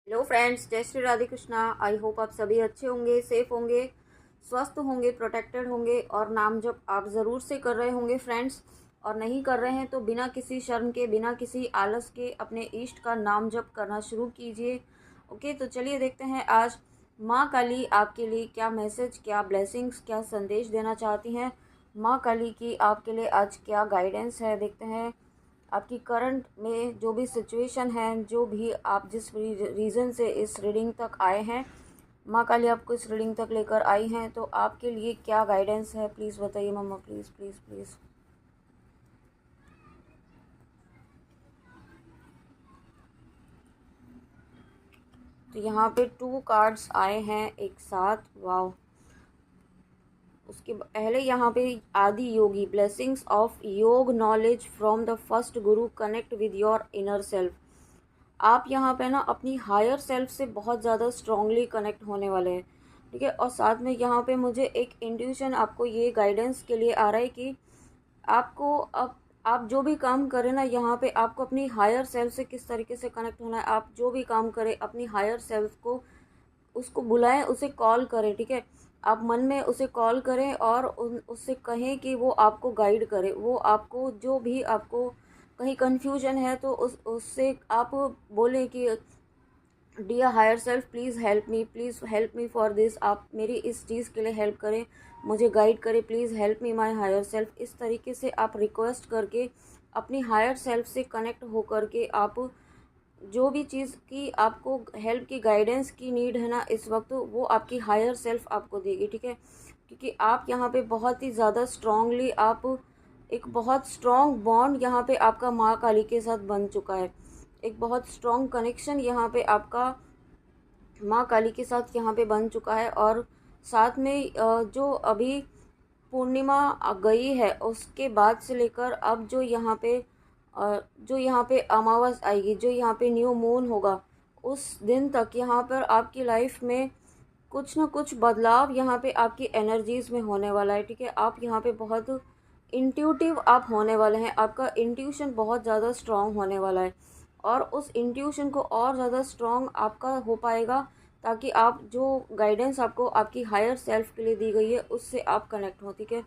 Hello friends, जय Shri Radhe Krishna. I hope आप सभी अच्छे होंगे, सेफ होंगे, स्वस्थ होंगे, प्रोटेक्टेड होंगे और नाम जप आप ज़रूर से कर रहे होंगे फ्रेंड्स। और नहीं कर रहे हैं तो बिना किसी शर्म के, बिना किसी आलस के अपने इष्ट का नाम जप करना शुरू कीजिए। ओके, तो चलिए देखते हैं आज माँ काली आपके लिए क्या मैसेज, क्या ब्लेसिंग्स, क्या संदेश देना चाहती हैं। माँ काली की आपके लिए आज क्या गाइडेंस है, देखते हैं। आपकी करंट में जो भी सिचुएशन है, जो भी आप जिस रीज़न से इस रीडिंग तक आए हैं, माँ काली आपको इस रीडिंग तक लेकर आई हैं, तो आपके लिए क्या गाइडेंस है प्लीज़ बताइए मम्मा, प्लीज़ प्लीज़ प्लीज़। तो यहाँ पे 2 कार्ड्स आए हैं एक साथ, वाओ। उसके पहले यहाँ पे आदि योगी, ब्लेसिंग्स ऑफ योग knowledge from the first Guru, connect with your inner self. आप यहाँ पे ना अपनी हायर सेल्फ से बहुत ज़्यादा स्ट्रांगली कनेक्ट होने वाले हैं, ठीक है। और साथ में यहाँ पे मुझे एक इंट्यूशन आपको ये गाइडेंस के लिए आ रहा है कि आपको अब आप जो भी काम करें ना, यहाँ पे आपको अपनी हायर सेल्फ से किस तरीके से कनेक्ट होना है। आप जो भी काम करें अपनी हायर सेल्फ को, उसको बुलाएं, उसे कॉल करें, ठीक है। आप मन में उसे कॉल करें और उससे कहें कि वो आपको गाइड करे। वो आपको जो भी आपको कहीं कन्फ्यूजन है तो उससे आप बोलें कि dear higher self, please help me, please help me for this. आप मेरी इस चीज़ के लिए हेल्प करें, मुझे गाइड करें, please help me my higher self. इस तरीके से आप रिक्वेस्ट करके अपनी हायर सेल्फ से कनेक्ट होकर के आप जो भी चीज़ की आपको हेल्प की, गाइडेंस की नीड है ना इस वक्त, वो आपकी हायर सेल्फ आपको देगी, ठीक है। क्योंकि आप यहाँ पे बहुत ही ज़्यादा स्ट्रांगली, आप एक बहुत स्ट्रॉन्ग बॉन्ड यहाँ पे आपका माँ काली के साथ बन चुका है। एक बहुत स्ट्रॉन्ग कनेक्शन यहाँ पे आपका माँ काली के साथ यहाँ पे बन चुका है। और साथ में जो अभी पूर्णिमा गई है उसके बाद से लेकर अब जो यहाँ पे अमावस आएगी, जो यहाँ पे न्यू मून होगा, उस दिन तक यहाँ पर आपकी लाइफ में कुछ ना कुछ बदलाव यहाँ पे आपकी एनर्जीज में होने वाला है, ठीक है। आप यहाँ पे बहुत इंट्यूटिव आप होने वाले हैं, आपका इंट्यूशन बहुत ज़्यादा स्ट्रांग होने वाला है। और उस इंट्यूशन को और ज़्यादा स्ट्रांग आपका हो पाएगा ताकि आप जो गाइडेंस आपको आपकी हायर सेल्फ के लिए दी गई है उससे आप कनेक्ट हो, ठीक है।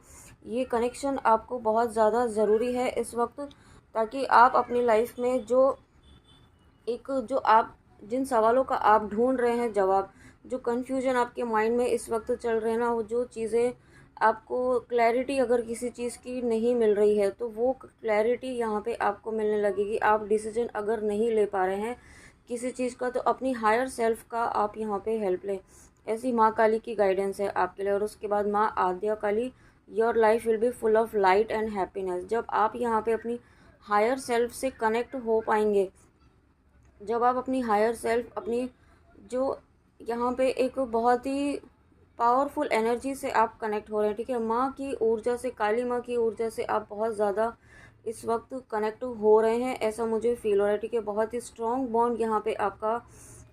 ये कनेक्शन आपको बहुत ज़्यादा ज़रूरी है इस वक्त, ताकि आप अपनी लाइफ में जो आप जिन सवालों का आप ढूंढ रहे हैं जवाब, जो कन्फ्यूजन आपके माइंड में इस वक्त चल रहे हैं ना, वो जो चीज़ें आपको क्लैरिटी अगर किसी चीज़ की नहीं मिल रही है तो वो क्लैरिटी यहाँ पे आपको मिलने लगेगी। आप डिसीजन अगर नहीं ले पा रहे हैं किसी चीज़ का तो अपनी हायर सेल्फ का आप यहाँ पे हेल्प लें। ऐसी माँ काली की गाइडेंस है आपके लिए। और उसके बाद माँ Adya Kali, your life will be full of light and happiness. जब आप यहाँ पे अपनी हायर सेल्फ से कनेक्ट हो पाएंगे, जब आप अपनी हायर सेल्फ, अपनी जो यहाँ पे एक बहुत ही पावरफुल एनर्जी से आप कनेक्ट हो रहे हैं, ठीक है। माँ की ऊर्जा से, काली माँ की ऊर्जा से आप बहुत ज़्यादा इस वक्त कनेक्ट हो रहे हैं, ऐसा मुझे फील हो रहा है, ठीक है। बहुत ही स्ट्रॉन्ग बॉन्ड यहाँ पे आपका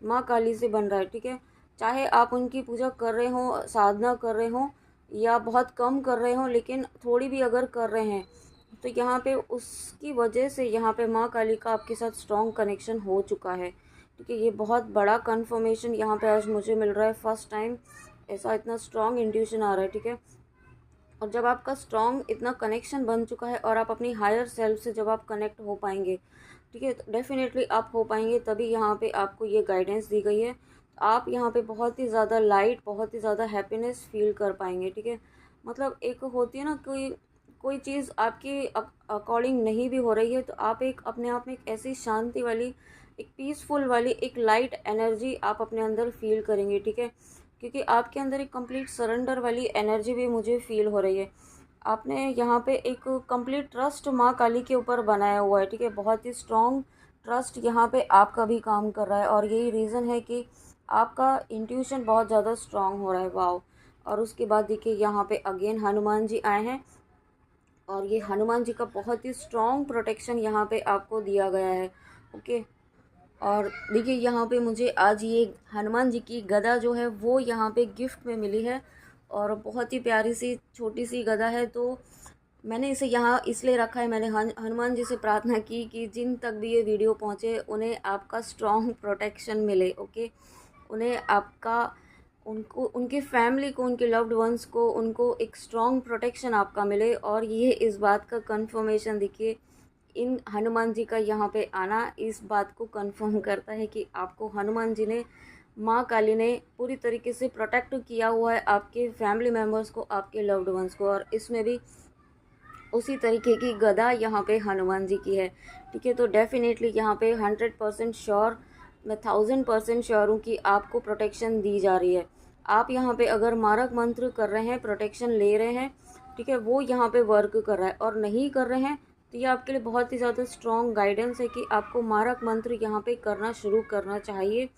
माँ काली से बन रहा है, ठीक है। चाहे आप उनकी पूजा कर रहे हों, साधना कर रहे हों या बहुत कम कर रहे हों, लेकिन थोड़ी भी अगर कर रहे हैं तो यहाँ पे उसकी वजह से यहाँ पे माँ काली का आपके साथ स्ट्रॉन्ग कनेक्शन हो चुका है, ठीक है। ये बहुत बड़ा कन्फर्मेशन यहाँ पे आज मुझे मिल रहा है, फर्स्ट टाइम ऐसा इतना स्ट्रॉन्ग इंट्यूशन आ रहा है, ठीक है। और जब आपका स्ट्रॉन्ग इतना कनेक्शन बन चुका है और आप अपनी हायर सेल्फ से जब आप कनेक्ट हो पाएंगे, ठीक है, तो डेफिनेटली आप हो पाएंगे, तभी यहाँ पे आपको ये गाइडेंस दी गई है। आप यहाँ पे बहुत ही ज़्यादा लाइट, बहुत ही ज़्यादा हैप्पीनेस फील कर पाएंगे, ठीक है। मतलब एक होती है ना, कोई कोई चीज़ आपके अकॉर्डिंग नहीं भी हो रही है तो आप एक अपने आप में एक ऐसी शांति वाली, एक पीसफुल वाली, एक लाइट एनर्जी आप अपने अंदर फील करेंगे, ठीक है। क्योंकि आपके अंदर एक कंप्लीट सरेंडर वाली एनर्जी भी मुझे फील हो रही है। आपने यहाँ पे एक कंप्लीट ट्रस्ट माँ काली के ऊपर बनाया हुआ है, ठीक है। बहुत ही स्ट्रॉन्ग ट्रस्ट यहाँ पे आपका भी काम कर रहा है और यही रीज़न है कि आपका इंट्यूशन बहुत ज़्यादा स्ट्रॉन्ग हो रहा है, वाओ। और उसके बाद देखिए यहाँ पे अगेन हनुमान जी आए हैं और ये हनुमान जी का बहुत ही स्ट्रॉन्ग प्रोटेक्शन यहाँ पे आपको दिया गया है, ओके। और देखिए यहाँ पे मुझे आज ये हनुमान जी की गदा जो है वो यहाँ पे गिफ्ट में मिली है और बहुत ही प्यारी सी छोटी सी गदा है। तो मैंने इसे यहाँ इसलिए रखा है, मैंने हनुमान जी से प्रार्थना की कि जिन तक भी ये वीडियो पहुँचे उन्हें आपका स्ट्रॉन्ग प्रोटेक्शन मिले। ओके, उन्हें आपका, उनको, उनकी फैमिली को, उनके लव्ड वंस को, उनको एक स्ट्रॉन्ग प्रोटेक्शन आपका मिले। और ये इस बात का कंफर्मेशन देखिए, इन हनुमान जी का यहाँ पे आना इस बात को कंफर्म करता है कि आपको हनुमान जी ने, माँ काली ने पूरी तरीके से प्रोटेक्ट किया हुआ है, आपके फैमिली मेम्बर्स को, आपके लव्ड वंस को। और इसमें भी उसी तरीके की गदा यहाँ पे हनुमान जी की है। ठीक है, तो डेफिनेटली यहाँ पे 100% श्योर, मैं 1000% श्योर हूँ कि आपको प्रोटेक्शन दी जा रही है। आप यहाँ पे अगर मारक मंत्र कर रहे हैं, प्रोटेक्शन ले रहे हैं, ठीक है, वो यहाँ पे वर्क कर रहा है, और नहीं कर रहे हैं तो ये आपके लिए बहुत ही ज़्यादा स्ट्रॉन्ग गाइडेंस है कि आपको मारक मंत्र यहाँ पे करना शुरू करना चाहिए।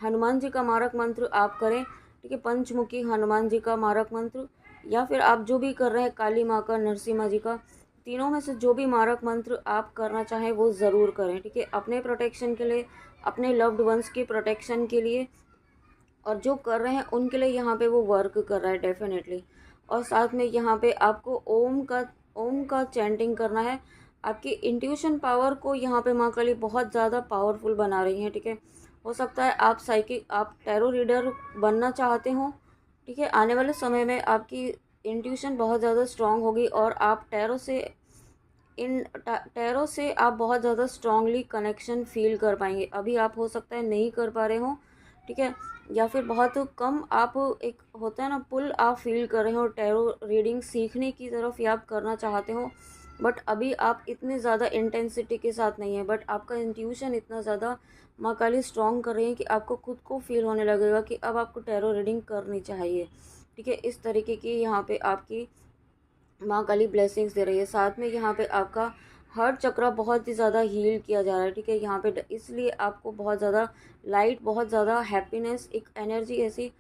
हनुमान जी का मारक मंत्र आप करें, ठीक है, पंचमुखी हनुमान जी का मारक मंत्र, या फिर आप जो भी कर रहे हैं, काली माँ का, नरसिम्हा जी का, तीनों में से जो भी मारक मंत्र आप करना चाहें वो ज़रूर करें। ठीक है, अपने प्रोटेक्शन के लिए, अपने लव्ड वंस के प्रोटेक्शन के लिए, और जो कर रहे हैं उनके लिए यहाँ पे वो वर्क कर रहा है डेफिनेटली। और साथ में यहाँ पे आपको ओम का चैंटिंग करना है। आपकी इंट्यूशन पावर को यहाँ पे माँ काली बहुत ज़्यादा पावरफुल बना रही हैं। ठीक है, हो सकता है आप साइकिक, आप टैरो रीडर बनना चाहते हो। ठीक है, आने वाले समय में आपकी इंट्यूशन बहुत ज़्यादा स्ट्रांग होगी और आप टैरो से आप बहुत ज़्यादा स्ट्रांगली कनेक्शन फील कर पाएंगे। अभी आप हो सकता है नहीं कर पा रहे हो, ठीक है, या फिर बहुत कम आप, एक होता है ना पुल, आप फील कर रहे हो टैरो रीडिंग सीखने की तरफ, या आप करना चाहते हो, बट अभी आप इतने ज़्यादा इंटेंसिटी के साथ नहीं है, बट आपका इंट्यूशन इतना ज़्यादा माँ काली स्ट्रॉन्ग कर रही है कि आपको खुद को फील होने लगेगा कि अब आपको टैरो रीडिंग करनी चाहिए। ठीक है, इस तरीके की यहाँ पे आपकी माँ काली ब्लेसिंग्स दे रही है। साथ में यहाँ पे आपका हार्ट चक्रा बहुत ही ज़्यादा हील किया जा रहा है। ठीक है, यहाँ पे इसलिए आपको बहुत ज़्यादा लाइट, बहुत ज़्यादा हैप्पीनेस, एक एनर्जी ऐसी,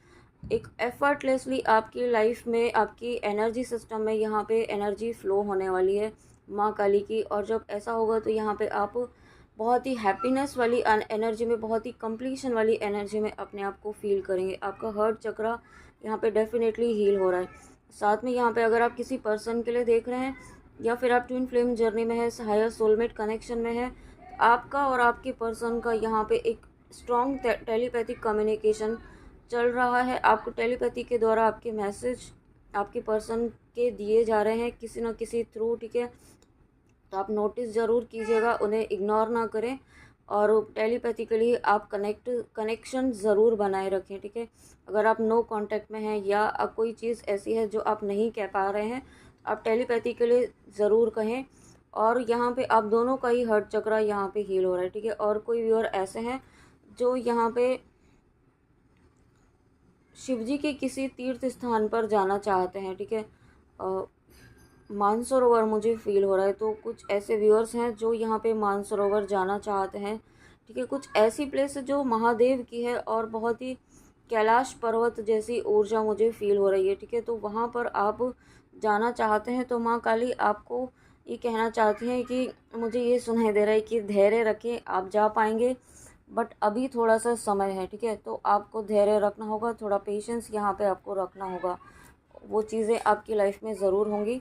एक एफर्टलेसली आपकी लाइफ में, आपकी एनर्जी सिस्टम में यहाँ पे एनर्जी फ्लो होने वाली है माँ काली की। और जब ऐसा होगा तो यहाँ पे आप बहुत ही हैप्पीनेस वाली एनर्जी में, बहुत ही कंप्लीशन वाली एनर्जी में अपने आप को फील करेंगे। आपका हार्ट चक्रा यहाँ पे डेफिनेटली हील हो रहा है। साथ में यहाँ पे अगर आप किसी पर्सन के लिए देख रहे हैं, या फिर आप ट्विन फ्लेम जर्नी में है, हायर सोलमेट कनेक्शन में है, आपका और आपके पर्सन का यहाँ पे एक स्ट्रॉन्ग टेलीपैथिक कम्युनिकेशन चल रहा है। आपको टेलीपैथी के द्वारा आपके मैसेज आपके पर्सन के दिए जा रहे हैं किसी न किसी थ्रू। ठीक है, तो आप नोटिस ज़रूर कीजिएगा, उन्हें इग्नोर ना करें, और टेलीपैथिकली आप कनेक्शन ज़रूर बनाए रखें। ठीक है, अगर आप नो कांटेक्ट में हैं, या कोई चीज़ ऐसी है जो आप नहीं कह पा रहे हैं, आप टेलीपैथिकली ज़रूर कहें। और यहाँ पे आप दोनों का ही हार्ट चक्रा यहाँ पे हील हो रहा है। ठीक है, और कोई व्यूअर ऐसे हैं जो यहाँ पे शिवजी के किसी तीर्थ स्थान पर जाना चाहते हैं। ठीक है, मानसरोवर मुझे फील हो रहा है, तो कुछ ऐसे व्यूअर्स हैं जो यहाँ पे मानसरोवर जाना चाहते हैं। ठीक है, कुछ ऐसी प्लेस है जो महादेव की है और बहुत ही कैलाश पर्वत जैसी ऊर्जा मुझे फील हो रही है। ठीक है, तो वहाँ पर आप जाना चाहते हैं, तो माँ काली आपको ये कहना चाहती हैं कि मुझे ये सुनाई दे रहा है कि धैर्य रखें, आप जा पाएंगे, बट अभी थोड़ा सा समय है। ठीक है, तो आपको धैर्य रखना होगा, थोड़ा पेशेंस यहाँ पे आपको रखना होगा, वो चीज़ें आपकी लाइफ में ज़रूर होंगी।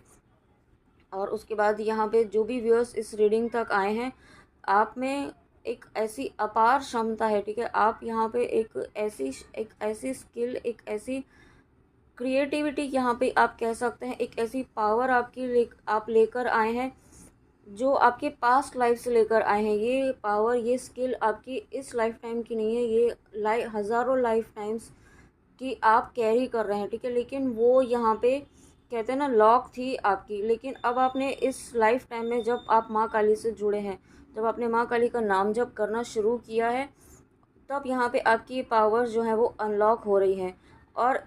और उसके बाद यहाँ पे जो भी व्यूअर्स इस रीडिंग तक आए हैं, आप में एक ऐसी अपार क्षमता है। ठीक है, आप यहाँ पे एक ऐसी स्किल, एक ऐसी क्रिएटिविटी, यहाँ पे आप कह सकते हैं एक ऐसी पावर आप लेकर आए हैं जो आपके पास्ट लाइफ से लेकर आए हैं। ये पावर, ये स्किल आपकी इस लाइफ टाइम की नहीं है, ये हज़ारों लाइफ टाइम्स कि आप कैरी कर रहे हैं। ठीक है, लेकिन वो यहाँ पे कहते हैं ना लॉक थी आपकी, लेकिन अब आपने इस लाइफ टाइम में जब आप माँ काली से जुड़े हैं, जब आपने माँ काली का नाम जप करना शुरू किया है, तब यहाँ पे आपकी पावर्स जो है वो अनलॉक हो रही हैं। और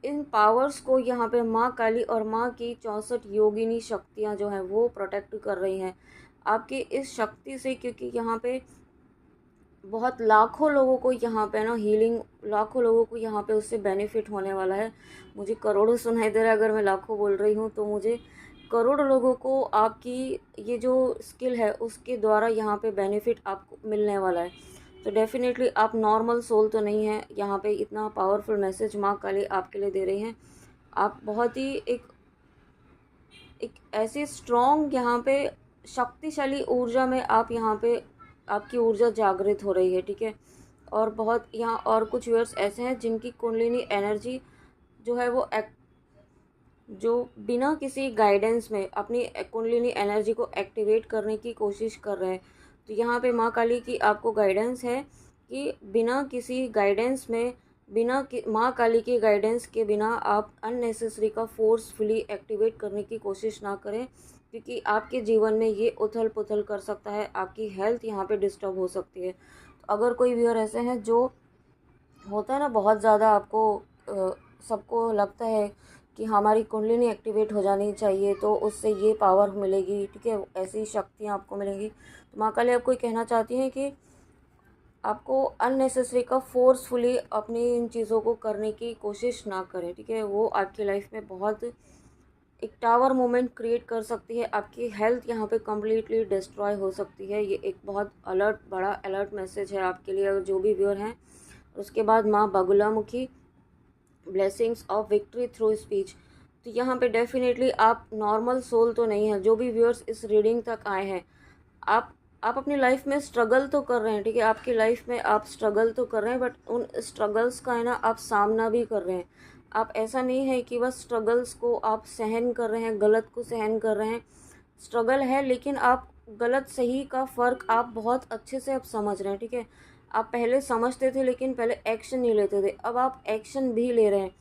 इन पावर्स को यहाँ पे माँ काली और माँ की 64 योगिनी शक्तियाँ जो हैं वो प्रोटेक्ट कर रही हैं आपकी इस शक्ति से, क्योंकि यहाँ पे बहुत लाखों लोगों को यहाँ पे ना हीलिंग, लाखों लोगों को यहाँ पे उससे बेनिफिट होने वाला है। मुझे करोड़ों सुनाई दे रहा है, अगर मैं लाखों बोल रही हूँ तो मुझे करोड़ों लोगों को आपकी ये जो स्किल है उसके द्वारा यहाँ पे बेनिफिट आपको मिलने वाला है। तो डेफिनेटली आप नॉर्मल सोल तो नहीं है, यहाँ पे इतना पावरफुल मैसेज माँ काली आपके लिए दे रही हैं। आप बहुत ही एक एक ऐसी स्ट्रॉन्ग यहाँ पे शक्तिशाली ऊर्जा में आप यहाँ पे आपकी ऊर्जा जागृत हो रही है, ठीक है। और बहुत यहाँ और कुछ व्यूअर्स ऐसे हैं जिनकी कुंडलिनी एनर्जी जो है वो जो बिना किसी गाइडेंस में अपनी कुंडलिनी एनर्जी को एक्टिवेट करने की कोशिश कर रहे हैं। तो यहाँ पे माँ काली की आपको गाइडेंस है कि बिना किसी गाइडेंस में, माँ काली की गाइडेंस के बिना आप अननेसेसरी का फोर्सफुली एक्टिवेट करने की कोशिश ना करें, क्योंकि आपके जीवन में ये उथल पुथल कर सकता है, आपकी हेल्थ यहाँ पे डिस्टर्ब हो सकती है। तो अगर कोई व्यूअर ऐसे हैं जो होता है ना बहुत ज़्यादा आपको सबको लगता है कि हमारी कुंडलिनी एक्टिवेट हो जानी चाहिए तो उससे ये पावर मिलेगी, ठीक है, ऐसी शक्तियाँ आपको मिलेंगी। तो माँ काली आपको ये कहना चाहती हैं कि आपको अननेसेसरी का फोर्सफुली अपनी इन चीज़ों को करने की कोशिश ना करें, ठीक है। वो आपकी लाइफ में बहुत एक टावर मोमेंट क्रिएट कर सकती है, आपकी हेल्थ यहाँ पे कम्प्लीटली डिस्ट्रॉय हो सकती है। ये एक बहुत बड़ा अलर्ट मैसेज है आपके लिए, अगर जो भी व्यूअर हैं। उसके बाद माँ Baglamukhi, blessings of victory through speech. तो यहाँ पे डेफिनेटली आप नॉर्मल सोल तो नहीं है। जो भी व्यूअर्स इस रीडिंग तक आए हैं, आप अपनी लाइफ में स्ट्रगल तो कर रहे हैं, ठीक है, आपकी लाइफ में आप स्ट्रगल तो कर रहे हैं, बट उन स्ट्रगल्स का है ना आप सामना भी कर रहे हैं। आप ऐसा नहीं है कि बस स्ट्रगल्स को आप सहन कर रहे हैं, गलत को सहन कर रहे हैं। स्ट्रगल है लेकिन आप गलत सही का फ़र्क आप बहुत अच्छे से अब समझ रहे हैं, ठीक है। आप पहले समझते थे लेकिन पहले एक्शन नहीं लेते थे, अब आप एक्शन भी ले रहे हैं।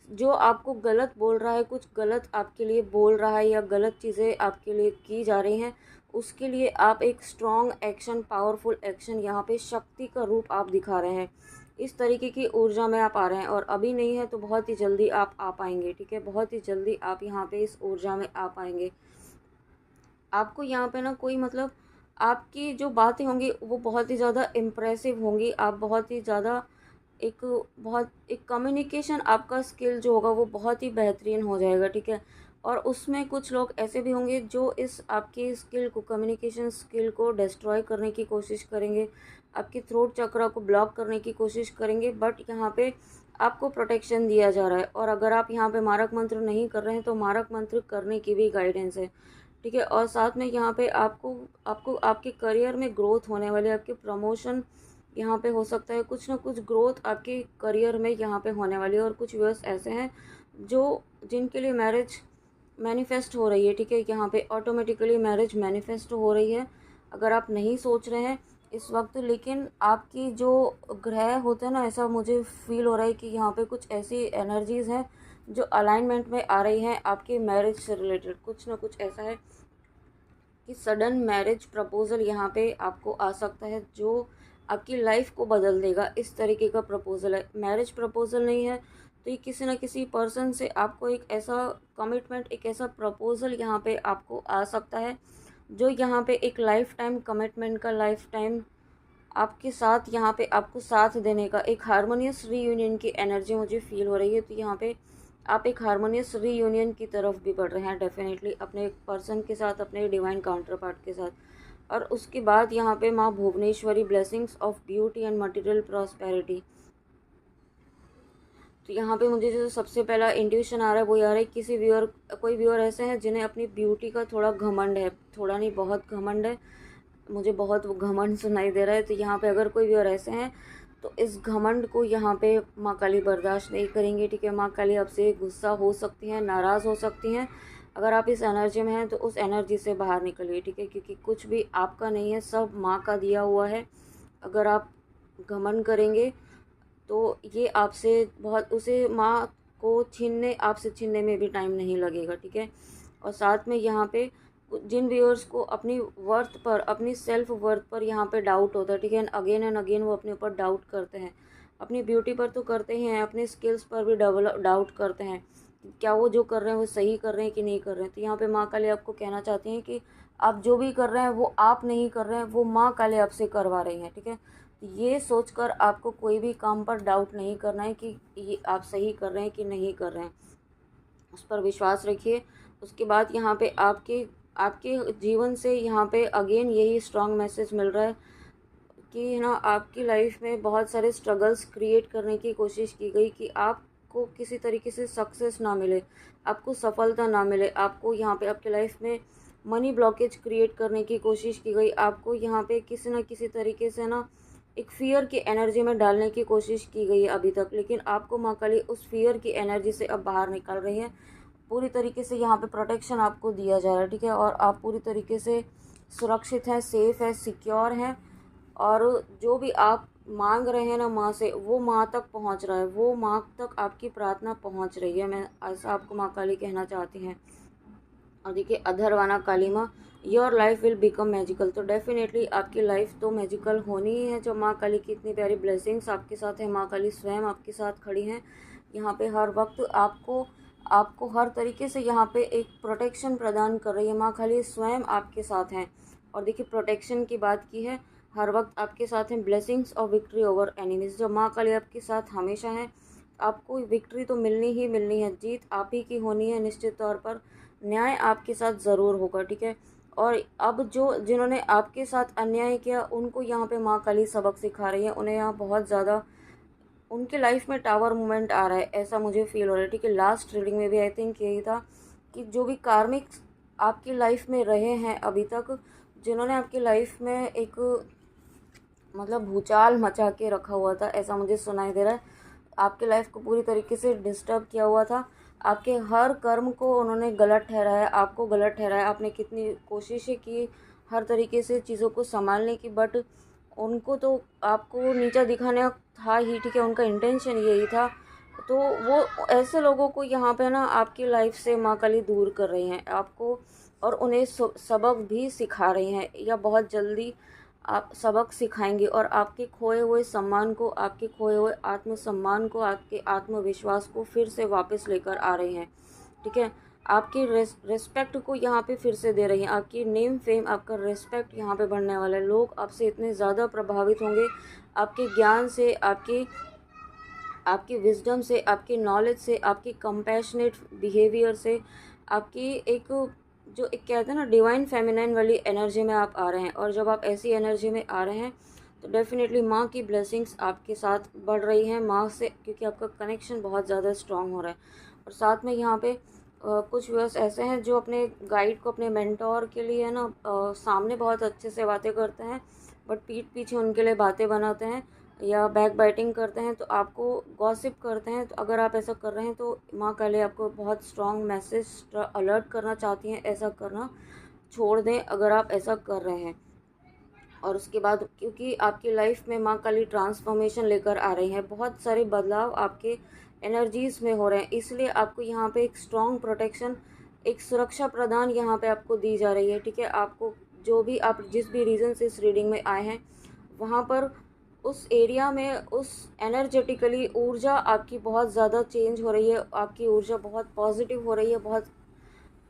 जो आपको गलत बोल रहा है, कुछ गलत आपके लिए बोल रहा है या गलत चीज़ें आपके लिए की जा रही हैं, उसके लिए आप एक स्ट्रॉन्ग एक्शन, पावरफुल एक्शन, यहाँ पे शक्ति का रूप आप दिखा रहे हैं। इस तरीके की ऊर्जा में आप आ रहे हैं और अभी नहीं है तो बहुत ही जल्दी आप आ पाएंगे, ठीक है, बहुत ही जल्दी आप यहाँ पे इस ऊर्जा में आ पाएंगे। आपको यहाँ पे ना कोई मतलब आपकी जो बातें होंगी वो बहुत ही ज़्यादा इम्प्रेसिव होंगी। आप बहुत ही ज़्यादा एक कम्युनिकेशन आपका स्किल जो होगा वो बहुत ही बेहतरीन हो जाएगा, ठीक है। और उसमें कुछ लोग ऐसे भी होंगे जो इस आपकी स्किल को, कम्युनिकेशन स्किल को डिस्ट्रॉय करने की कोशिश करेंगे, आपकी थ्रोट चक्रा को ब्लॉक करने की कोशिश करेंगे, बट यहाँ पे आपको प्रोटेक्शन दिया जा रहा है। और अगर आप यहाँ पे मारक मंत्र नहीं कर रहे हैं तो मारक मंत्र करने की भी गाइडेंस है, ठीक है। और साथ में यहाँ पे आपको आपको आपके करियर में ग्रोथ होने वाली, आपके प्रमोशन यहाँ पे हो सकता है, कुछ ना कुछ ग्रोथ आपके करियर में यहाँ पे होने वाली है। और कुछ व्यूअर्स ऐसे हैं जिनके लिए मैरिज मैनिफेस्ट हो रही है, ठीक है, यहाँ पे ऑटोमेटिकली मैरिज मैनिफेस्ट हो रही है। अगर आप नहीं सोच रहे हैं इस वक्त, लेकिन आपकी जो ग्रह होते हैं ना, ऐसा मुझे फील हो रहा है कि यहाँ पे कुछ ऐसी एनर्जीज़ हैं जो अलाइनमेंट में आ रही हैं आपके मैरिज से रिलेटेड। कुछ ना कुछ ऐसा है कि सडन मैरिज प्रपोज़ल यहाँ पे आपको आ सकता है जो आपकी लाइफ को बदल देगा। इस तरीके का प्रपोज़ल है, मैरिज प्रपोज़ल नहीं है तो ये किसी न किसी पर्सन से आपको एक ऐसा कमिटमेंट, एक ऐसा प्रपोज़ल यहाँ पे आपको आ सकता है जो यहाँ पे एक लाइफ टाइम कमिटमेंट का, लाइफ टाइम आपके साथ यहाँ पे आपको साथ देने का, एक हारमोनियस रीयूनियन की एनर्जी मुझे फील हो रही है। तो यहाँ पे आप एक हारमोनियस रीयूनियन की तरफ भी बढ़ रहे हैं डेफिनेटली, अपने एक पर्सन के साथ, अपने डिवाइन काउंटर पार्ट के साथ। और उसके बाद यहाँ पे माँ Bhuvaneshwari, blessings of beauty and material prosperity. तो यहाँ पे मुझे जो सबसे पहला इंट्यूशन आ रहा है वो यार है कोई व्यूअर ऐसे हैं जिन्हें अपनी ब्यूटी का थोड़ा घमंड है, थोड़ा नहीं बहुत घमंड है, मुझे बहुत घमंड सुनाई दे रहा है। तो यहाँ पे अगर कोई व्यूअर ऐसे हैं तो इस घमंड को यहाँ पे माँ काली बर्दाश्त नहीं करेंगी, ठीक है। माँ काली आपसे गुस्सा हो सकती हैं, नाराज़ हो सकती हैं। अगर आप इस एनर्जी में हैं तो उस एनर्जी से बाहर निकलिए, ठीक है, क्योंकि कुछ भी आपका नहीं है, सब माँ का दिया हुआ है। अगर आप घमंड करेंगे तो ये आपसे बहुत, उसे माँ को आपसे छीनने में भी टाइम नहीं लगेगा, ठीक है। और साथ में यहाँ पे जिन व्यूअर्स को अपनी वर्थ पर, अपनी सेल्फ वर्थ पर यहाँ पे डाउट होता है, ठीक है, अगेन एंड अगेन वो अपने ऊपर डाउट करते हैं, अपनी ब्यूटी पर तो करते ही हैं, अपने स्किल्स पर भी डाउट करते हैं, क्या वो जो कर रहे हैं वो सही कर रहे हैं कि नहीं कर रहे हैं। तो यहाँ पे माँ काली आपको कहना चाहती हैं कि आप जो भी कर रहे हैं वो आप नहीं कर रहे हैं, वो माँ काली आपसे करवा रही हैं, ठीक है। ये सोचकर आपको कोई भी काम पर डाउट नहीं करना है कि ये आप सही कर रहे हैं कि नहीं कर रहे हैं, उस पर विश्वास रखिए। उसके बाद यहाँ पे आपके आपके जीवन से यहाँ पे अगेन यही स्ट्रॉन्ग मैसेज मिल रहा है कि है ना, आपकी लाइफ में बहुत सारे स्ट्रगल्स क्रिएट करने की कोशिश की गई कि आप आपको किसी तरीके से सक्सेस ना मिले, आपको सफलता ना मिले, आपको यहाँ पे आपके लाइफ में मनी ब्लॉकेज क्रिएट करने की कोशिश की गई, आपको यहाँ पे किसी न किसी तरीके से ना एक फियर की एनर्जी में डालने की कोशिश की गई है अभी तक, लेकिन आपको माँ काली उस फियर की एनर्जी से अब बाहर निकल रही है। पूरी तरीके से यहाँ पे प्रोटेक्शन आपको दिया जा रहा है, ठीक है, और आप पूरी तरीके से सुरक्षित हैं, सेफ है, सिक्योर हैं, और जो भी आप मांग रहे हैं ना माँ से, वो माँ तक पहुँच रहा है, वो माँ तक आपकी प्रार्थना पहुँच रही है। मैं ऐसा आपको माँ काली कहना चाहती हैं। और देखिए अधरवाना काली माँ, your life will become magical. तो डेफिनेटली आपकी लाइफ तो मैजिकल होनी ही है। जो माँ काली की इतनी प्यारी ब्लेसिंग्स आपके साथ है, माँ काली स्वयं आपके साथ खड़ी हैं यहाँ पे हर वक्त आपको आपको हर तरीके से यहाँ पे एक प्रोटेक्शन प्रदान कर रही है। माँ काली स्वयं आपके साथ हैं। और देखिए प्रोटेक्शन की बात की है, हर वक्त आपके साथ हैं। ब्लेसिंग्स और विक्ट्री ओवर एनिमीज, जब माँ काली आपके साथ हमेशा है, आपको विक्ट्री तो मिलनी ही मिलनी है, जीत आप ही की होनी है निश्चित तौर पर, न्याय आपके साथ ज़रूर होगा, ठीक है। और अब जो जिन्होंने आपके साथ अन्याय किया, उनको यहाँ पे माँ काली सबक सिखा रही है। उन्हें यहाँ बहुत ज़्यादा उनके लाइफ में टावर मोमेंट आ रहा है, ऐसा मुझे फील हो रहा है, ठीक है। लास्ट रीडिंग में भी आई थिंक यही था कि जो भी कार्मिक आपकी लाइफ में रहे हैं अभी तक, जिन्होंने आपकी लाइफ में एक मतलब भूचाल मचा के रखा हुआ था, ऐसा मुझे सुनाई दे रहा है। आपके लाइफ को पूरी तरीके से डिस्टर्ब किया हुआ था, आपके हर कर्म को उन्होंने गलत ठहराया, आपको गलत ठहराया। आपने कितनी कोशिशें की हर तरीके से चीज़ों को संभालने की, बट उनको तो आपको नीचा दिखाना था ही, ठीक है, उनका इंटेंशन यही था। तो वो ऐसे लोगों को यहाँ पे ना आपकी लाइफ से माँ काली दूर कर रही हैं आपको, और उन्हें सबक भी सिखा रही हैं, या बहुत जल्दी आप सबक सिखाएंगे, और आपके खोए हुए सम्मान को, आपके खोए हुए आत्मसम्मान को, आपके आत्मविश्वास को फिर से वापस लेकर आ रही हैं, ठीक है। आपकी रिस्पेक्ट को यहाँ पे फिर से दे रही हैं, आपकी नेम फेम, आपका रिस्पेक्ट यहाँ पे बढ़ने वाला है। लोग आपसे इतने ज़्यादा प्रभावित होंगे आपके ज्ञान से, आपकी विजडम से, आपकी नॉलेज से, आपकी कंपैशनेट बिहेवियर से, आपकी एक जो एक कहते हैं ना डिवाइन फेमिनाइन वाली एनर्जी में आप आ रहे हैं। और जब आप ऐसी एनर्जी में आ रहे हैं तो डेफिनेटली माँ की ब्लेसिंग्स आपके साथ बढ़ रही हैं माँ से, क्योंकि आपका कनेक्शन बहुत ज़्यादा स्ट्रांग हो रहा है। और साथ में यहाँ पे कुछ व्यूअर्स ऐसे हैं जो अपने गाइड को, अपने मेंटोर के लिए ना सामने बहुत अच्छे से बातें करते हैं, बट पीठ पीछे उनके लिए बातें बनाते हैं या बैक बाइटिंग करते हैं, तो आपको गॉसिप करते हैं। तो अगर आप ऐसा कर रहे हैं तो माँ काली आपको बहुत स्ट्रॉन्ग मैसेज अलर्ट करना चाहती हैं, ऐसा करना छोड़ दें अगर आप ऐसा कर रहे हैं। और उसके बाद क्योंकि आपकी लाइफ में माँ काली ट्रांसफॉर्मेशन लेकर आ रही हैं, बहुत सारे बदलाव आपके एनर्जीज़ में हो रहे हैं, इसलिए आपको यहाँ पे एक स्ट्रॉन्ग प्रोटेक्शन, एक सुरक्षा प्रदान यहाँ पे आपको दी जा रही है, ठीक है। आपको जो भी आप जिस भी रीज़न से इस रीडिंग में आए हैं, वहाँ पर उस एरिया में उस एनर्जेटिकली ऊर्जा आपकी बहुत ज़्यादा चेंज हो रही है, आपकी ऊर्जा बहुत पॉजिटिव हो रही है, बहुत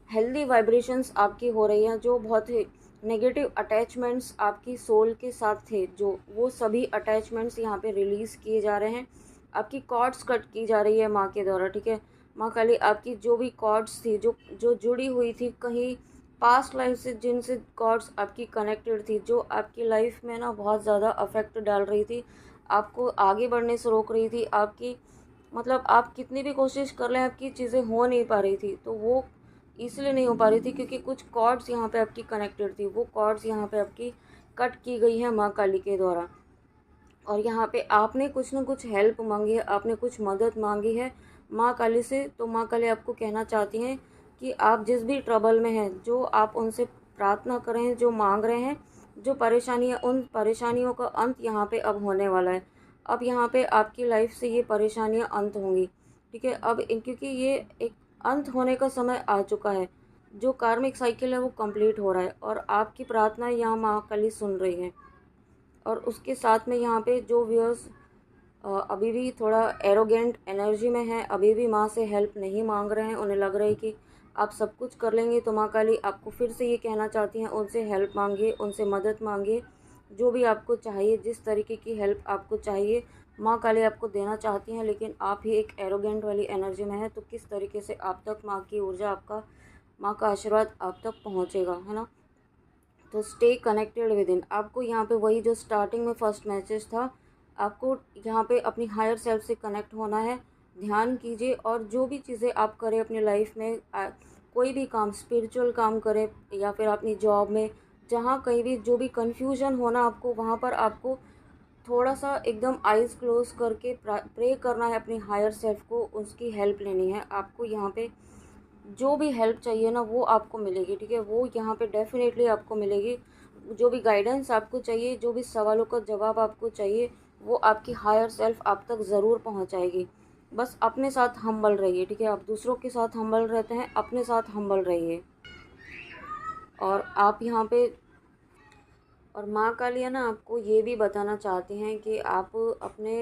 हेल्दी वाइब्रेशंस आपकी हो रही हैं। जो बहुत ही नेगेटिव अटैचमेंट्स आपकी सोल के साथ थे, जो वो सभी अटैचमेंट्स यहाँ पे रिलीज़ किए जा रहे हैं। आपकी कॉर्ड्स कट की जा रही है माँ के द्वारा, ठीक है। माँ काली आपकी जो भी कॉर्ड्स थी, जो जो जुड़ी हुई थी कहीं पास्ट लाइफ से, जिनसे कॉर्ड्स आपकी कनेक्टेड थी, जो आपकी लाइफ में ना बहुत ज़्यादा अफेक्ट डाल रही थी, आपको आगे बढ़ने से रोक रही थी, आपकी मतलब आप कितनी भी कोशिश कर लें आपकी चीज़ें हो नहीं पा रही थी, तो वो इसलिए नहीं हो पा रही थी क्योंकि कुछ कॉर्ड्स यहाँ पे आपकी कनेक्टेड थी, वो कॉर्ड्स यहाँ पे आपकी कट की गई है माँ काली के द्वारा। और यहाँ पे आपने कुछ न कुछ हेल्प मांगी है, आपने कुछ मदद मांगी है माँ काली से, तो माँ काली आपको कहना चाहती हैं कि आप जिस भी ट्रबल में हैं, जो आप उनसे प्रार्थना करें, जो मांग रहे हैं, जो परेशानियाँ, उन परेशानियों का अंत यहाँ पे अब होने वाला है। अब यहाँ पे आपकी लाइफ से ये परेशानियाँ अंत होंगी, ठीक है। अब क्योंकि ये एक अंत होने का समय आ चुका है, जो कार्मिक साइकिल है वो कंप्लीट हो रहा है, और आपकी प्रार्थना यहाँ माँ काली सुन रही है। और उसके साथ में यहाँ पे जो व्यूअर्स अभी भी थोड़ा एरोगेंट एनर्जी में है, अभी भी माँ से हेल्प नहीं मांग रहे हैं, उन्हें लग रहा है कि आप सब कुछ कर लेंगे, तो माँ काली आपको फिर से ये कहना चाहती हैं, उनसे हेल्प मांगिए, उनसे मदद मांगिए, जो भी आपको चाहिए, जिस तरीके की हेल्प आपको चाहिए माँ काली आपको देना चाहती हैं। लेकिन आप ही एक एरोगेंट वाली एनर्जी में है, तो किस तरीके से आप तक माँ की ऊर्जा, आपका माँ का आशीर्वाद आप तक पहुँचेगा, है ना। तो स्टे कनेक्टेड विद इन, आपको यहाँ पे वही जो स्टार्टिंग में फर्स्ट मैसेज था, आपको यहाँ पे अपनी हायर सेल्फ से कनेक्ट होना है, ध्यान कीजिए और जो भी चीज़ें आप करें अपनी लाइफ में, कोई भी काम, स्पिरिचुअल काम करें या फिर अपनी जॉब में, जहाँ कहीं भी जो भी कन्फ्यूजन हो ना आपको, वहाँ पर आपको थोड़ा सा एकदम आइज़ क्लोज करके प्रे करना है अपनी हायर सेल्फ को, उसकी हेल्प लेनी है आपको। यहाँ पे जो भी हेल्प चाहिए ना वो आपको मिलेगी, ठीक है, वो यहाँ पे डेफिनेटली आपको मिलेगी। जो भी गाइडेंस आपको चाहिए, जो भी सवालों का जवाब आपको चाहिए, वो आपकी हायर सेल्फ आप तक ज़रूर पहुँचाएगी। बस अपने साथ हम्बल रहिए, ठीक है, आप दूसरों के साथ हम्बल रहते हैं, अपने साथ हम्बल रहिए। और आप यहाँ पे, और माँ काली है ना आपको ये भी बताना चाहती हैं कि आप अपने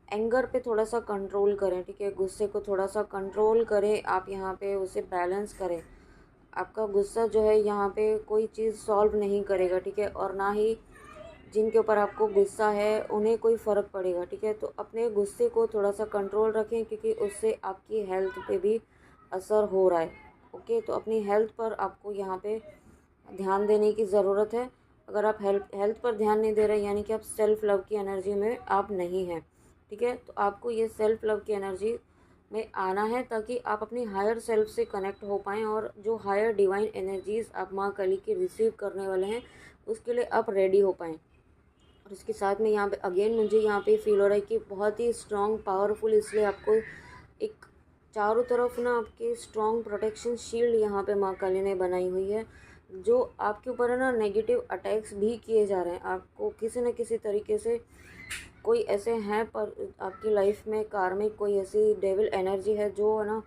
एंगर पे थोड़ा सा कंट्रोल करें, ठीक है, गुस्से को थोड़ा सा कंट्रोल करें, आप यहाँ पे उसे बैलेंस करें। आपका गुस्सा जो है यहाँ पे कोई चीज़ सॉल्व नहीं करेगा, ठीक है, और ना ही जिनके ऊपर आपको गुस्सा है उन्हें कोई फ़र्क पड़ेगा, ठीक है। तो अपने गुस्से को थोड़ा सा कंट्रोल रखें क्योंकि उससे आपकी हेल्थ पे भी असर हो रहा है। ओके, तो अपनी हेल्थ पर आपको यहाँ पे ध्यान देने की ज़रूरत है। अगर आप हेल्थ पर ध्यान नहीं दे रहे यानी कि आप सेल्फ़ लव की एनर्जी में आप नहीं हैं, ठीक है। तो आपको ये सेल्फ़ लव की एनर्जी में आना है ताकि आप अपनी हायर सेल्फ से कनेक्ट हो पाएँ और जो हायर डिवाइन एनर्जीज़ आप माँ काली की रिसीव करने वाले हैं उसके लिए आप रेडी हो पाएँ। और इसके साथ में यहाँ पे अगेन मुझे यहाँ पे फील हो रहा है कि बहुत ही स्ट्रॉन्ग पावरफुल, इसलिए आपको एक चारों तरफ ना आपके स्ट्रॉन्ग प्रोटेक्शन शील्ड यहाँ पे माँ काली ने बनाई हुई है। जो आपके ऊपर है ना नेगेटिव अटैक्स भी किए जा रहे हैं, आपको किसी न किसी तरीके से कोई ऐसे हैं पर आपकी लाइफ में कार्मिक कोई ऐसी डेविल एनर्जी है जो है ना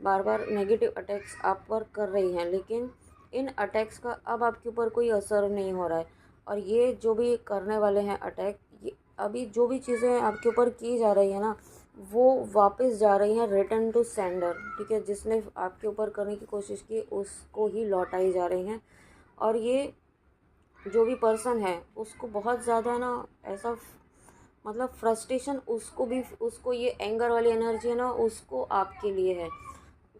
बार बार नेगेटिव अटैक्स आप पर कर रही हैं, लेकिन इन अटैक्स का अब आपके ऊपर कोई असर नहीं हो रहा है। और ये जो भी करने वाले हैं अटैक, ये अभी जो भी चीज़ें आपके ऊपर की जा रही है ना वो वापस जा रही हैं रिटर्न टू सेंडर, ठीक है, जिसने आपके ऊपर करने की कोशिश की उसको ही लौटाई जा रही हैं। और ये जो भी पर्सन है उसको बहुत ज़्यादा ना ऐसा मतलब फ्रस्ट्रेशन उसको भी, उसको ये एंगर वाली एनर्जी है ना उसको आपके लिए है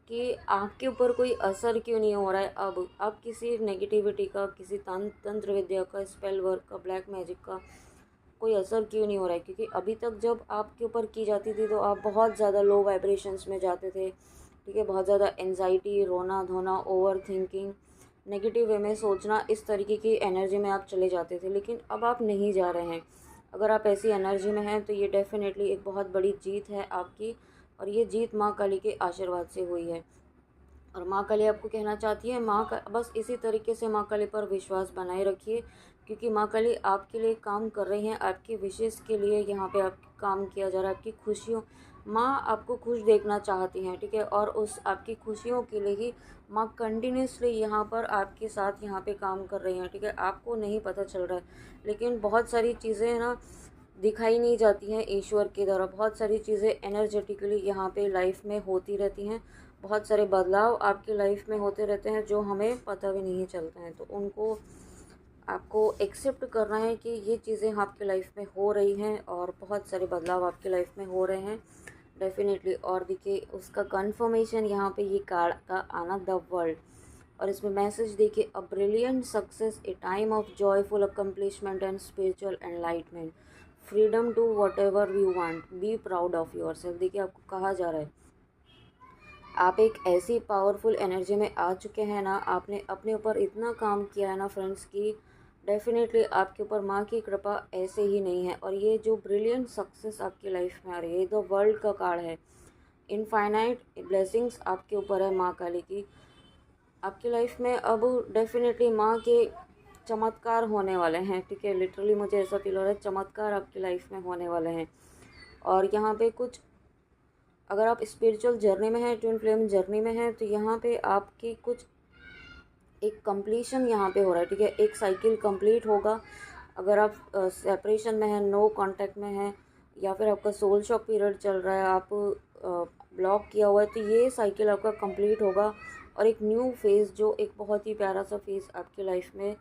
कि आपके ऊपर कोई असर क्यों नहीं हो रहा है। अब किसी नेगेटिविटी का, किसी तंत्र विद्या का, स्पेल वर्क का, ब्लैक मैजिक का कोई असर क्यों नहीं हो रहा है, क्योंकि अभी तक जब आपके ऊपर की जाती थी तो आप बहुत ज़्यादा लो वाइब्रेशंस में जाते थे, ठीक है, बहुत ज़्यादा एनजाइटी, रोना धोना, ओवर थिंकिंग, नेगेटिव वे में सोचना, इस तरीके की एनर्जी में आप चले जाते थे, लेकिन अब आप नहीं जा रहे हैं। अगर आप ऐसी एनर्जी में हैं तो ये डेफिनेटली एक बहुत बड़ी जीत है आपकी, और ये जीत माँ काली के आशीर्वाद से हुई है। और माँ काली आपको कहना चाहती है, माँ का बस इसी तरीके से माँ काली पर विश्वास बनाए रखिए, क्योंकि माँ काली आपके लिए काम कर रही हैं, आपके विशेष के लिए यहाँ पे आप काम किया जा रहा है, आपकी खुशियों, माँ आपको खुश देखना चाहती हैं, ठीक है, और उस आपकी खुशियों के लिए ही माँ कंटिन्यूसली यहाँ पर आपके साथ यहाँ पे काम कर रही हैं, ठीक है। आपको नहीं पता चल रहा है, लेकिन बहुत सारी चीज़ें ना दिखाई नहीं जाती हैं ईश्वर की तरह, बहुत सारी चीज़ें एनर्जेटिकली यहाँ पे लाइफ में होती रहती हैं, बहुत सारे बदलाव आपकी लाइफ में होते रहते हैं जो हमें पता भी नहीं चलते हैं। तो उनको आपको एक्सेप्ट करना है कि ये चीज़ें आपकी लाइफ में हो रही हैं और बहुत सारे बदलाव आपकी लाइफ में हो रहे हैं डेफिनेटली। और देखिए उसका कंफर्मेशन यहाँ पे ये कार्ड का आना, द वर्ल्ड, और इसमें मैसेज देखिए, a brilliant success, a time of joyful accomplishment and spiritual enlightenment, freedom to whatever you want, be proud of yourself. देखिए आपको कहा जा रहा है आप एक ऐसी पावरफुल एनर्जी में आ चुके हैं ना, आपने अपने ऊपर इतना काम किया है ना फ्रेंड्स की डेफिनेटली आपके ऊपर माँ की कृपा ऐसे ही नहीं है। और ये जो ब्रिलियंट सक्सेस आपकी लाइफ में आ रही है, ये तो वर्ल्ड का कार्ड है, इनफाइनाइट ब्लेसिंग्स आपके ऊपर है माँ काली की आपकी लाइफ में। अब डेफिनेटली माँ के चमत्कार होने वाले हैं, ठीक है, लिटरली मुझे ऐसा फील हो रहा है चमत्कार आपकी लाइफ में होने वाले हैं। और यहाँ पे कुछ, अगर आप स्पिरिचुअल जर्नी में हैं, ट्विन फ्लेम जर्नी में हैं, तो यहाँ पे आपकी कुछ एक कंप्लीशन यहाँ पे हो रहा है, ठीक है, एक साइकिल कंप्लीट होगा। अगर आप सेपरेशन में हैं, नो कांटेक्ट में हैं, या फिर आपका सोल शॉक पीरियड चल रहा है, आप ब्लॉक किया हुआ है, तो ये साइकिल आपका कंप्लीट होगा और एक न्यू फेज़, जो एक बहुत ही प्यारा सा फेज़ आपकी लाइफ में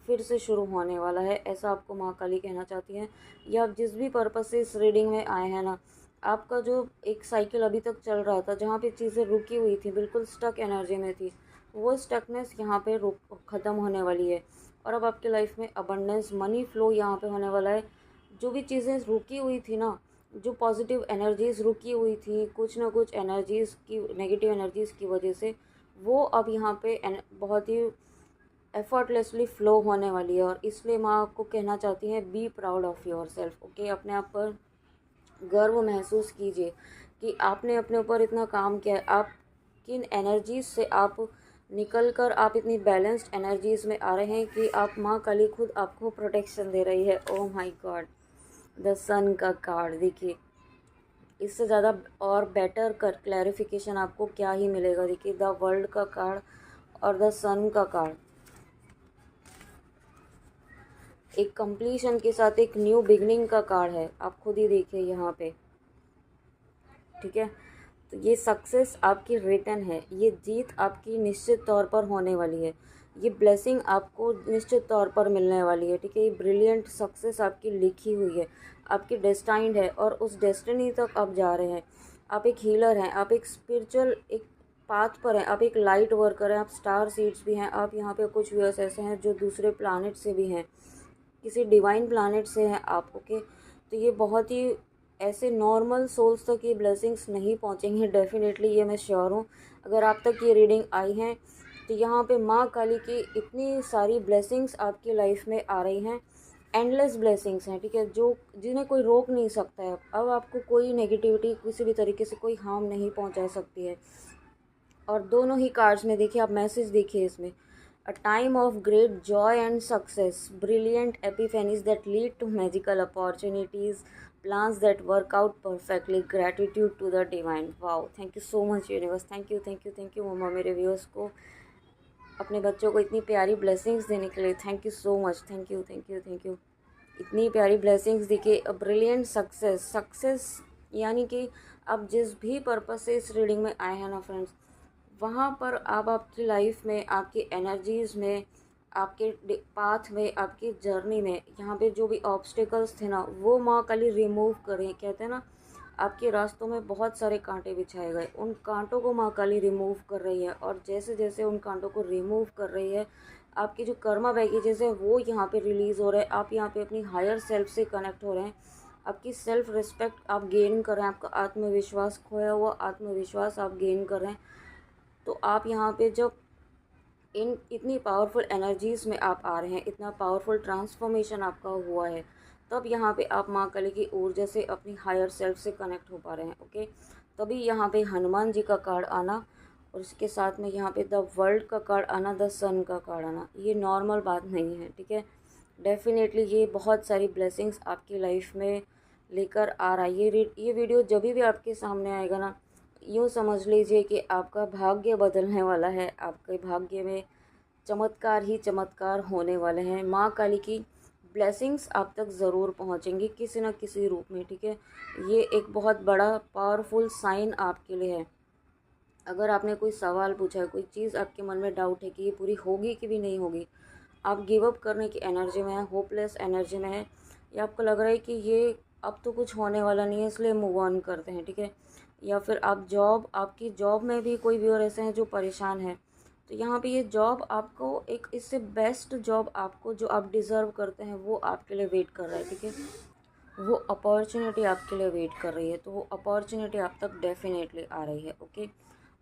फिर से शुरू होने वाला है, ऐसा आपको माँ काली कहना चाहती हैं। या आप जिस भी पर्पज़ से इस रीडिंग में आए हैं ना, आपका जो एक साइकिल अभी तक चल रहा था जहाँ पे चीज़ें रुकी हुई थी, बिल्कुल स्टक एनर्जी में थी, वो स्टकनेस यहाँ पे रुक ख़त्म होने वाली है। और अब आपकी लाइफ में अबंडेंस, मनी फ्लो यहाँ पे होने वाला है। जो भी चीज़ें रुकी हुई थी ना जो पॉजिटिव एनर्जीज़ रुकी हुई थी, कुछ ना कुछ एनर्जीज़ की, नेगेटिव एनर्जीज़ की वजह से, वो अब यहाँ पे बहुत ही एफर्टलेसली फ़्लो होने वाली है। और इसलिए माँ आपको कहना चाहती है, be proud of your self, okay. अपने आप पर गर्व महसूस कीजिए कि आपने अपने ऊपर इतना काम किया है। आप किन एनर्जीज से आप निकल कर आप इतनी बैलेंस्ड एनर्जीज में आ रहे हैं कि आप माँ काली खुद आपको प्रोटेक्शन दे रही है। ओह माय गॉड, द सन का कार्ड देखिए, इससे ज़्यादा और बेटर कर क्लैरिफिकेशन आपको क्या ही मिलेगा। देखिए, द वर्ल्ड का कार्ड और द सन का कार्ड एक कंप्लीशन के साथ एक न्यू बिगनिंग का कार्ड है। आप खुद ही देखिए यहाँ पे, ठीक है। तो ये सक्सेस आपकी रिटर्न है, ये जीत आपकी निश्चित तौर पर होने वाली है, ये ब्लेसिंग आपको निश्चित तौर पर मिलने वाली है, ठीक है। ये ब्रिलियंट सक्सेस आपकी लिखी हुई है, आपकी डेस्टाइंड है और उस डेस्टिनी तक आप जा रहे हैं। आप एक हीलर हैं, आप एक स्पिरिचुअल एक पाथ पर हैं, आप एक लाइट वर्कर हैं, आप स्टार सीड्स भी हैं। आप यहाँ पे कुछ व्यूअर्स ऐसे हैं जो दूसरे प्लानट से भी हैं, किसी डिवाइन प्लानट से हैं आप, ओके। तो ये बहुत ही ऐसे नॉर्मल सोल्स तक ये ब्लेसिंग्स नहीं पहुँचेंगी, डेफिनेटली ये मैं श्योर हूँ। अगर आप तक ये रीडिंग आई हैं तो यहाँ पे माँ काली की इतनी सारी ब्लेसिंग्स आपकी लाइफ में आ रही हैं, एंडलेस ब्लेसिंग्स हैं, ठीक है, जो जिन्हें कोई रोक नहीं सकता है। अब आपको कोई नेगेटिविटी किसी भी तरीके से कोई हार्म नहीं पहुँचा सकती है। और दोनों ही कार्ड्स में देखिए, आप मैसेज देखिए इसमें, a time of great joy and success, brilliant epiphanies that lead to magical opportunities, plans that work out perfectly, gratitude to the divine। wow, thank you so much universe, thank you मम्मा, मेरे viewers को, अपने बच्चों को इतनी प्यारी blessings देने के लिए thank you so much, thank you. इतनी प्यारी ब्लेसिंग्स देखिए, अ ब्रिलियंट सक्सेस यानी कि आप जिस भी पर्पस से इस रीडिंग में आए हैं ना फ्रेंड्स, वहाँ पर आप आपकी लाइफ में, आपकी एनर्जीज़ में, आपके पाथ में, आपकी जर्नी में, यहाँ पे जो भी ऑब्स्टिकल्स थे ना, वो माँ काली रिमूव करें। कहते हैं ना, आपके रास्तों में बहुत सारे कांटे बिछाए गए, उन कांटों को माँ काली रिमूव कर रही है। और जैसे जैसे उन कांटों को रिमूव कर रही है, आपकी जो कर्मा बैगेजेस है वो यहाँ पे रिलीज़ हो रहे हैं। आप यहाँ पे अपनी हायर सेल्फ से कनेक्ट हो रहे हैं, आपकी सेल्फ रिस्पेक्ट आप गेन कर रहे हैं, आपका आत्मविश्वास, खोया हुआ आत्मविश्वास आप गेन कर रहे हैं। तो आप यहाँ पे जब इन इतनी पावरफुल एनर्जीज़ में आप आ रहे हैं, इतना पावरफुल ट्रांसफॉर्मेशन आपका हुआ है, तब यहाँ पे आप माँ काली की ऊर्जा से अपनी हायर सेल्फ से कनेक्ट हो पा रहे हैं, ओके। तभी यहाँ पे हनुमान जी का कार्ड आना और इसके साथ में यहाँ पे द वर्ल्ड का कार्ड आना, द सन का कार्ड आना, ये नॉर्मल बात नहीं है, ठीक है। डेफिनेटली ये बहुत सारी ब्लेसिंग्स आपकी लाइफ में लेकर आ रहा है। ये वीडियो जब भी आपके सामने आएगा ना, यूँ समझ लीजिए कि आपका भाग्य बदलने वाला है, आपके भाग्य में चमत्कार ही चमत्कार होने वाले हैं। माँ काली की ब्लेसिंग्स आप तक ज़रूर पहुँचेंगी किसी न किसी रूप में, ठीक है। ये एक बहुत बड़ा पावरफुल साइन आपके लिए है। अगर आपने कोई सवाल पूछा है, कोई चीज़ आपके मन में डाउट है कि ये पूरी होगी कि भी नहीं होगी, आप गिव अप करने की एनर्जी में है, होपलेस एनर्जी में है, या आपको लग रहा है कि ये अब तो कुछ होने वाला नहीं है इसलिए मूव ऑन करते हैं, ठीक है। या फिर आप आपकी जॉब में भी कोई व्यूअर ऐसे हैं जो परेशान है, तो यहाँ पे ये जॉब आपको एक इससे बेस्ट जॉब आपको जो आप डिज़र्व करते हैं वो आपके लिए वेट कर रहा है, ठीक है। वो अपॉर्चुनिटी आपके लिए वेट कर रही है, तो वो अपॉर्चुनिटी आप तक डेफिनेटली आ रही है, ओके।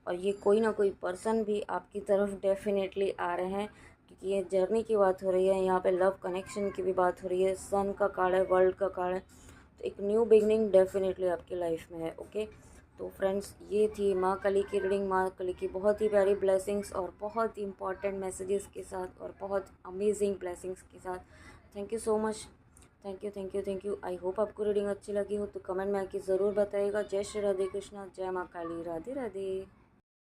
और ये कोई ना कोई पर्सन भी आपकी तरफ डेफिनेटली आ रहे हैं, क्योंकि ये जर्नी की बात हो रही है, यहाँ पे लव कनेक्शन की भी बात हो रही है, सन का कार्ड है, वर्ल्ड का कार्ड है, तो एक न्यू बिगनिंग डेफिनेटली आपकी लाइफ में है, ओके। तो फ्रेंड्स, ये थी माँ काली की रीडिंग, माँ काली की बहुत ही प्यारी ब्लेसिंग्स और बहुत ही इंपॉर्टेंट मैसेजेस के साथ और बहुत अमेजिंग ब्लेसिंग्स के साथ। Thank you so much, thank you. I hope आपको रीडिंग अच्छी लगी हो तो कमेंट में आके ज़रूर बताइएगा। जय श्री राधे कृष्णा, जय माँ काली, राधे राधे।